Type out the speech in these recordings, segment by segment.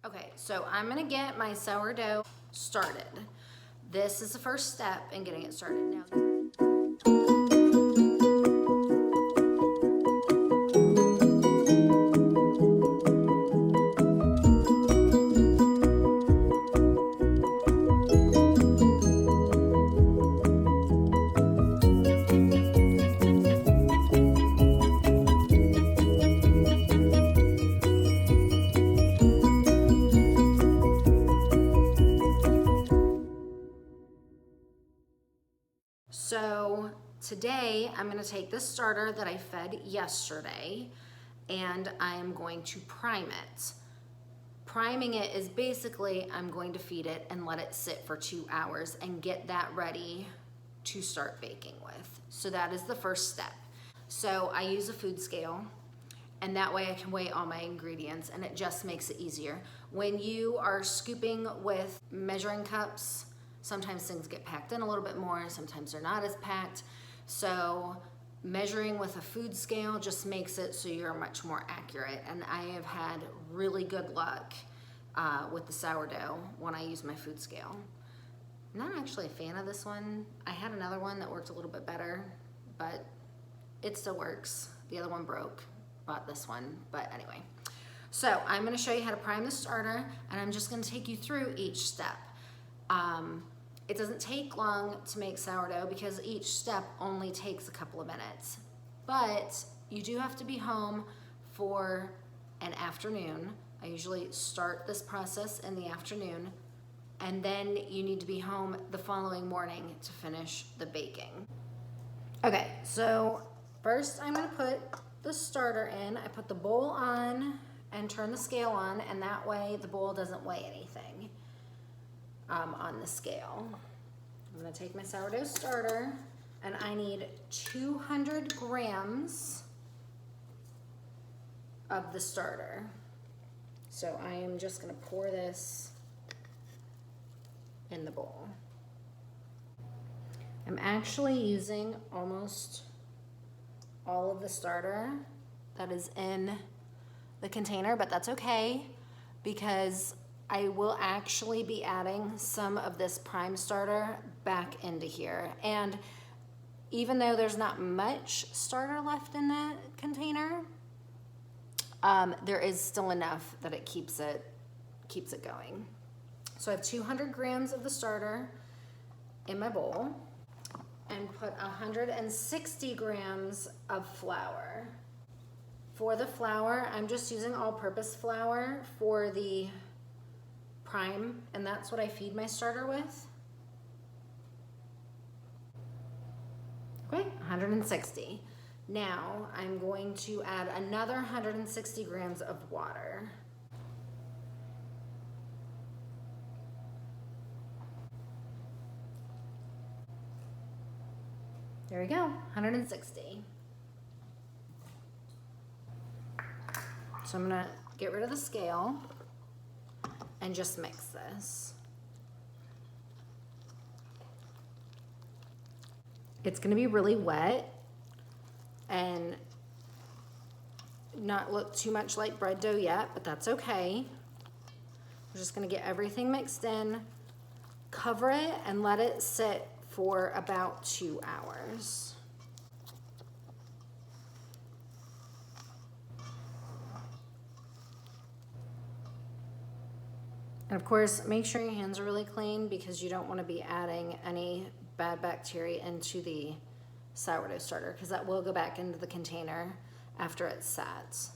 Okay, so I'm gonna get my sourdough started. This is the first step in getting it started. Now, so today I'm gonna take this starter that I fed yesterday and I am going to prime it. Priming it is basically I'm going to feed it and let it sit for 2 hours and get that ready to start baking with. So that is the first step. So I use a food scale and that way I can weigh all my ingredients and it just makes it easier. When you are scooping with measuring cups, sometimes things get packed in a little bit more, sometimes they're not as packed. So measuring with a food scale just makes it so you're much more accurate. And I have had really good luck with the sourdough when I use my food scale. I'm not actually a fan of this one. I had another one that worked a little bit better, but it still works. The other one broke, bought this one, but anyway. So I'm gonna show you how to prime the starter and I'm just gonna take you through each step. It doesn't take long to make sourdough because each step only takes a couple of minutes. But you do have to be home for an afternoon. I usually start this process in the afternoon and then you need to be home the following morning to finish the baking. Okay, so first I'm gonna put the starter in. I put the bowl on and turn the scale on and that way the bowl doesn't weigh anything. On the scale. I'm gonna take my sourdough starter and I need 200 grams of the starter. So I am just gonna pour this in the bowl. I'm actually using almost all of the starter that is in the container, but that's okay because I will actually be adding some of this prime starter back into here. And even though there's not much starter left in that container, there is still enough that it keeps it going. So I have 200 grams of the starter in my bowl and put 160 grams of flour. For the flour, I'm just using all-purpose flour for the prime, and that's what I feed my starter with. Okay, 160. Now I'm going to add another 160 grams of water. There we go, 160. So I'm gonna get rid of the scale and just mix this. It's gonna be really wet and not look too much like bread dough yet, but that's okay. We're just gonna get everything mixed in, cover it, and let it sit for about 2 hours. And of course, make sure your hands are really clean because you don't want to be adding any bad bacteria into the sourdough starter because that will go back into the container after it's sat.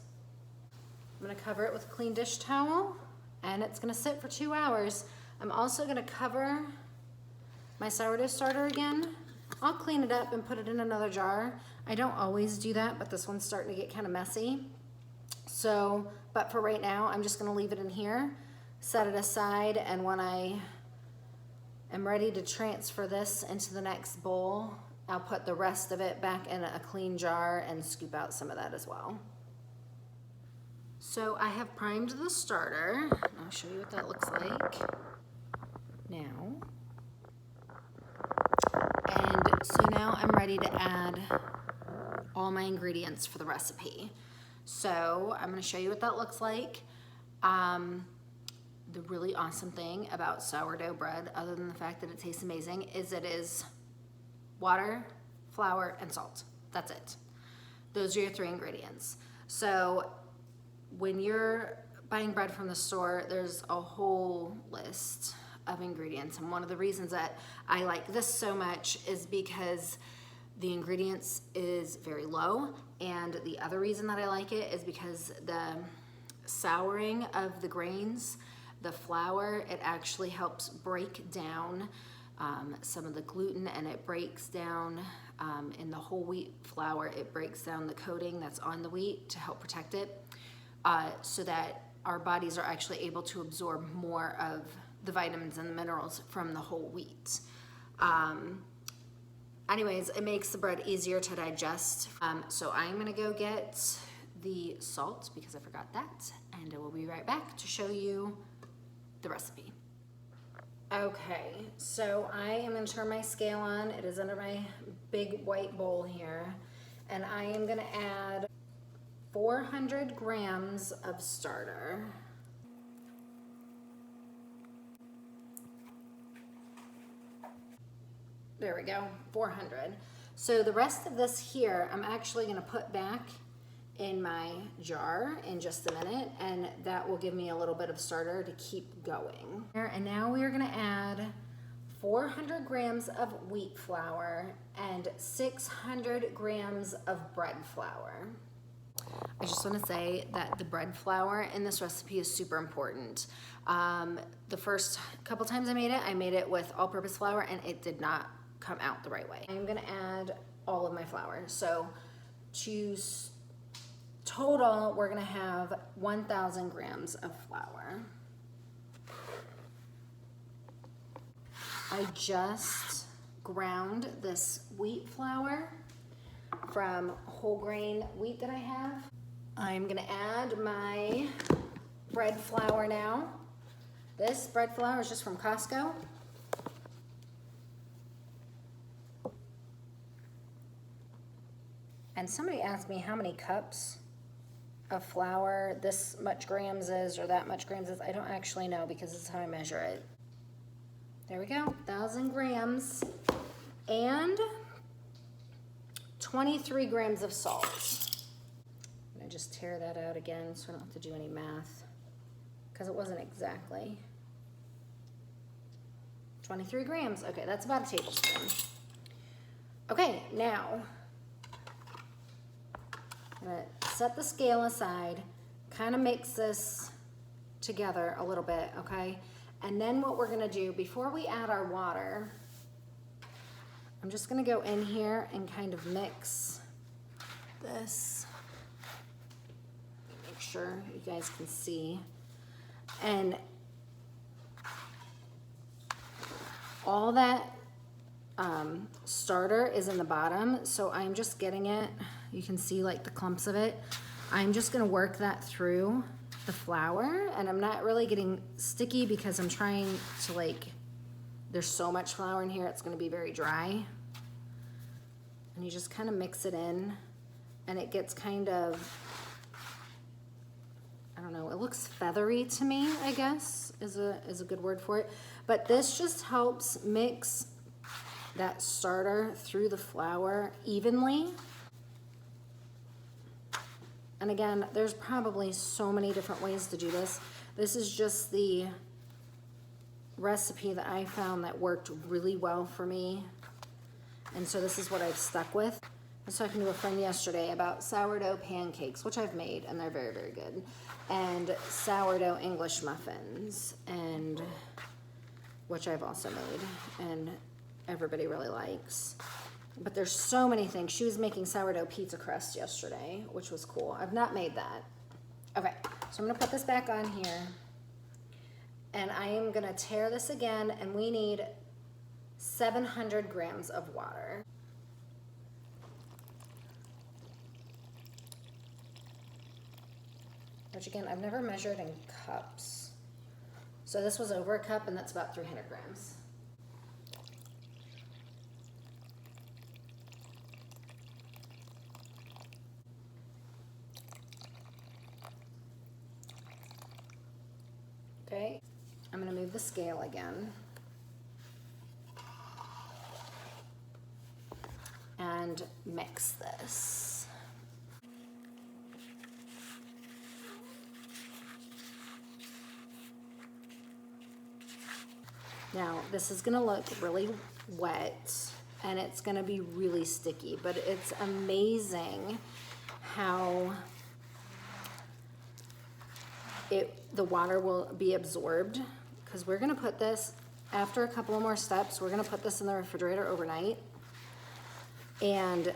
I'm going to cover it with a clean dish towel and it's going to sit for 2 hours. I'm also going to cover my sourdough starter again. I'll clean it up and put it in another jar. I don't always do that, but this one's starting to get kind of messy. So, but for right now, I'm just going to leave it in here. Set it aside, and when I am ready to transfer this into the next bowl, I'll put the rest of it back in a clean jar and scoop out some of that as well. So I have primed the starter. I'll show you what that looks like now. And so now I'm ready to add all my ingredients for the recipe. So I'm going to show you what that looks like. the really awesome thing about sourdough bread, other than the fact that it tastes amazing, is it is water, flour, and salt. That's it. Those are your 3 ingredients. So when you're buying bread from the store, there's a whole list of ingredients. And one of the reasons that I like this so much is because the ingredients is very low. And the other reason that I like it is because the souring of the grains, the flour, it actually helps break down some of the gluten, and it breaks down in the whole wheat flour, it breaks down the coating that's on the wheat to help protect it, so that our bodies are actually able to absorb more of the vitamins and the minerals from the whole wheat. Anyways, it makes the bread easier to digest. So I'm gonna go get the salt because I forgot that, and I will be right back to show you the recipe. Okay, so I am gonna turn my scale on. It is under my big white bowl here, and I am gonna add 400 grams of starter. There we go, 400. So the rest of this here, I'm actually gonna put back in my jar in just a minute, and that will give me a little bit of starter to keep going. And now we are gonna add 400 grams of wheat flour and 600 grams of bread flour. I just want to say that the bread flour in this recipe is super important. The first couple times I made it with all-purpose flour, and it did not come out the right way. I'm gonna add all of my flour. So to total, we're gonna have 1,000 grams of flour. I just ground this wheat flour from whole grain wheat that I have. I'm gonna add my bread flour now. This bread flour is just from Costco. And somebody asked me how many cups of flour this much grams is or that much grams is. I don't actually know because this is how I measure it. There we go, 1,000 grams and 23 grams of salt. I'm gonna just tear that out again so I don't have to do any math because it wasn't exactly 23 grams. Okay, that's about a tablespoon. Okay, now I'm gonna set the scale aside, kind of mix this together a little bit, okay? And then what we're gonna do, before we add our water, I'm just gonna go in here and kind of mix this. Make sure you guys can see. And all that starter is in the bottom, so I'm just getting it. You can see like the clumps of it. I'm just gonna work that through the flour, and I'm not really getting sticky because I'm trying to, like, there's so much flour in here, it's gonna be very dry. And you just kind of mix it in, and it gets kind of, I don't know, it looks feathery to me, I guess, is a good word for it. But this just helps mix that starter through the flour evenly. And again, there's probably so many different ways to do this. This is just the recipe that I found that worked really well for me. And so this is what I've stuck with. I was talking to a friend yesterday about sourdough pancakes, which I've made, and they're very, very good. And sourdough English muffins, and which I've also made, and everybody really likes. But there's so many things. She was making sourdough pizza crust yesterday, which was cool. I've not made that. Okay, so I'm gonna put this back on here. And I am gonna tear this again, and we need 700 grams of water. Which again, I've never measured in cups. So this was over a cup, and that's about 300 grams. Okay, I'm gonna move the scale again. And mix this. Now, this is gonna look really wet and it's gonna be really sticky, but it's amazing how the water will be absorbed, because we're gonna put this, after a couple of more steps, we're gonna put this in the refrigerator overnight, and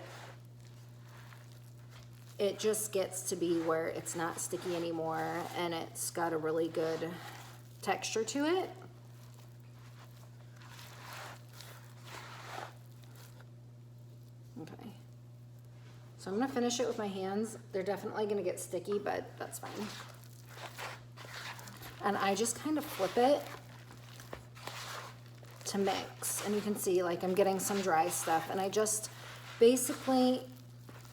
it just gets to be where it's not sticky anymore and it's got a really good texture to it. Okay, so I'm gonna finish it with my hands. They're definitely gonna get sticky, but that's fine. And I just kind of flip it to mix, and you can see like I'm getting some dry stuff, and I just basically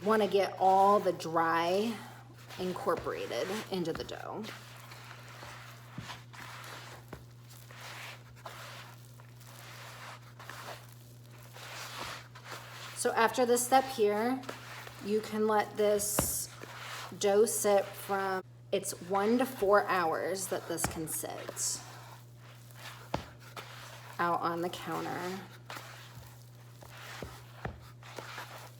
want to get all the dry incorporated into the dough. So after this step here, you can let this dough sit from, it's 1 to 4 hours that this can sit out on the counter.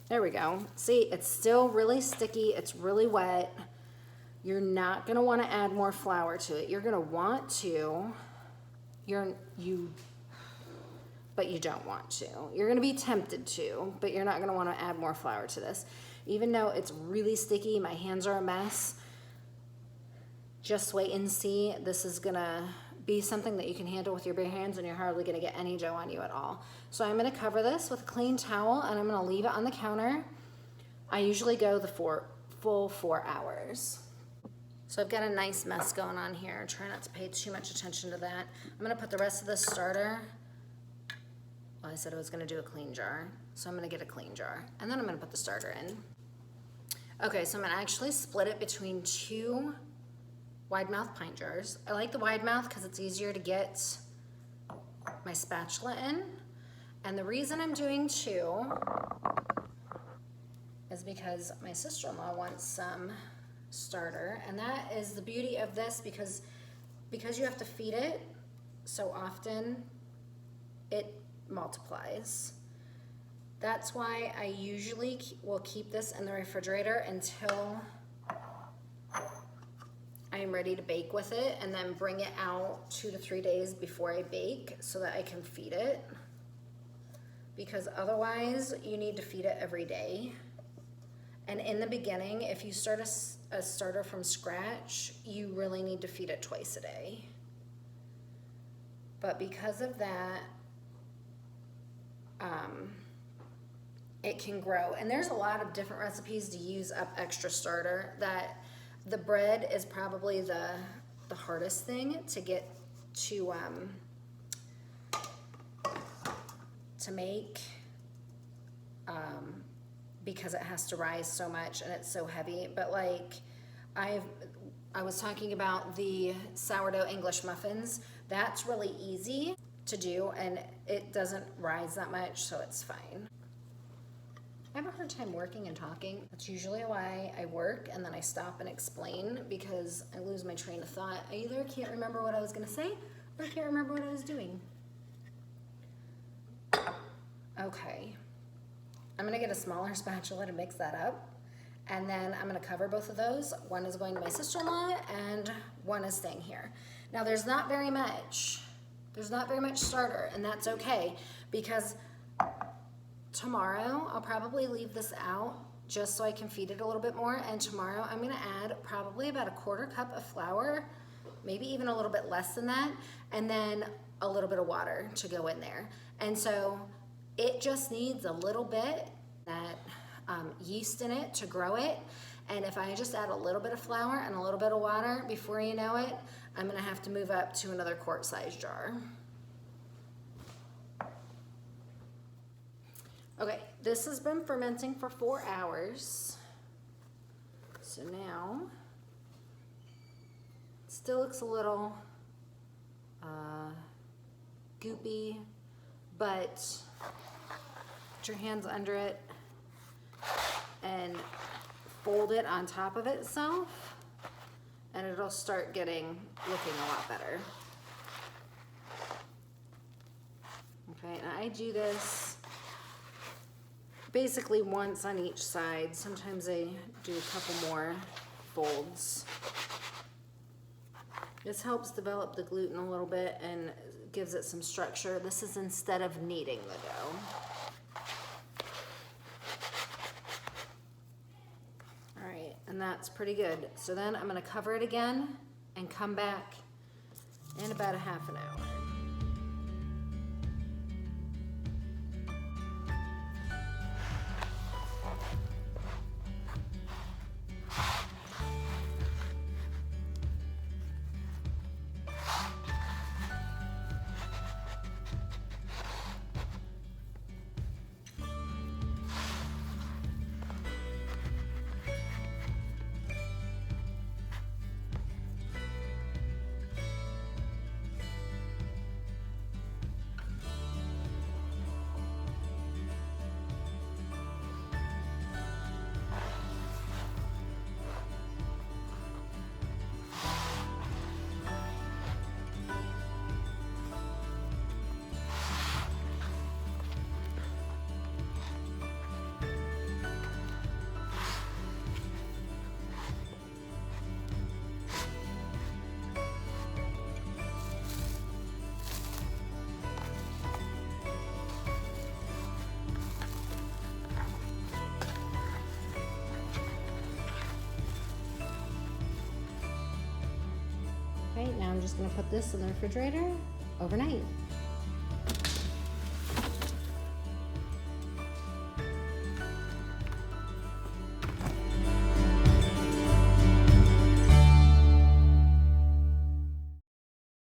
There we go. See, it's still really sticky. It's really wet. You're not gonna want to add more flour to it. You're gonna want to, but you don't want to. You're gonna be tempted to, but you're not gonna want to add more flour to this. Even though it's really sticky, my hands are a mess. Just wait and see. This is gonna be something that you can handle with your bare hands, and you're hardly gonna get any dough on you at all. So I'm gonna cover this with a clean towel, and I'm gonna leave it on the counter. I usually go the full 4 hours. So I've got a nice mess going on here. Try not to pay too much attention to that. I'm gonna put the rest of this starter, well, I said I was gonna do a clean jar, so I'm gonna get a clean jar, and then I'm gonna put the starter in. Okay, so I'm gonna actually split it between 2 wide mouth pint jars. I like the wide mouth because it's easier to get my spatula in. And the reason I'm doing 2 is because my sister-in-law wants some starter, and that is the beauty of this, because you have to feed it so often, it multiplies. That's why I usually will keep this in the refrigerator until I am ready to bake with it, and then bring it out 2 to 3 days before I bake so that I can feed it. Because otherwise you need to feed it every day. And in the beginning, if you start a starter from scratch, you really need to feed it twice a day. But because of that, it can grow. And there's a lot of different recipes to use up extra starter. That the bread is probably the hardest thing to get to make, because it has to rise so much and it's so heavy. But like I was talking about the sourdough English muffins, that's really easy to do and it doesn't rise that much, so it's fine. I have a hard time working and talking. That's usually why I work and then I stop and explain, because I lose my train of thought. I either can't remember what I was gonna say or I can't remember what I was doing. Okay, I'm gonna get a smaller spatula to mix that up, and then I'm gonna cover both of those. One is going to my sister-in-law and one is staying here. Now there's not very much starter, and that's okay, because tomorrow I'll probably leave this out just so I can feed it a little bit more, and tomorrow I'm gonna add probably about a 1/4 cup of flour, maybe even a little bit less than that, and then a little bit of water to go in there. And so it just needs a little bit that yeast in it to grow it. And if I just add a little bit of flour and a little bit of water, before you know it, I'm gonna have to move up to another quart-sized jar. Okay, this has been fermenting for 4 hours. So now, it still looks a little goopy, but put your hands under it and fold it on top of itself, and it'll start looking a lot better. Okay, and I do this basically once on each side. Sometimes I do a couple more folds. This helps develop the gluten a little bit and gives it some structure. This is instead of kneading the dough. All right, and that's pretty good. So then I'm gonna cover it again and come back in about a half an hour. Okay, now I'm just gonna put this in the refrigerator overnight.